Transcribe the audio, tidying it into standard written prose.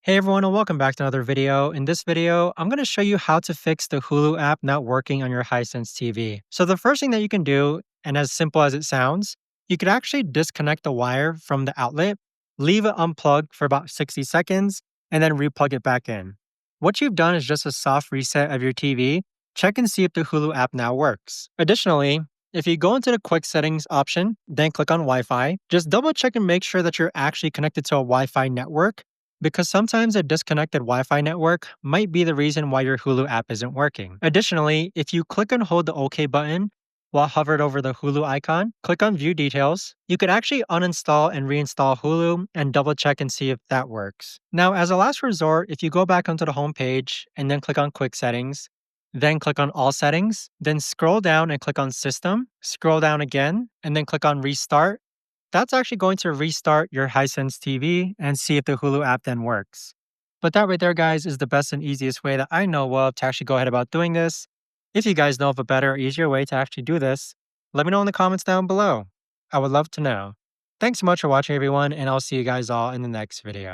Hey everyone, and welcome back to another video. In this video, I'm going to show you how to fix the Hulu app not working on your Hisense TV. So the first thing that you can do, and as simple as it sounds, you could actually disconnect the wire from the outlet, leave it unplugged for about 60 seconds, and then replug it back in. What you've done is just a soft reset of your TV. Check and see if the Hulu app now works. Additionally, if you go into the quick settings option, then click on Wi-Fi, just double check and make sure that you're actually connected to a Wi-Fi network because sometimes a disconnected Wi Fi network might be the reason why your Hulu app isn't working. Additionally, if you click and hold the OK button while hovered over the Hulu icon, click on View Details. You could actually uninstall and reinstall Hulu and double check and see if that works. Now, as a last resort, if you go back onto the home page and then click on Quick Settings, then click on All Settings, then scroll down and click on System, scroll down again, and then click on Restart. That's actually going to restart your Hisense TV and see if the Hulu app then works. But that right there, guys, is the best and easiest way that I know of to actually go ahead about doing this. If you guys know of a better or easier way to actually do this, let me know in the comments down below. I would love to know. Thanks so much for watching, everyone, and I'll see you guys all in the next video.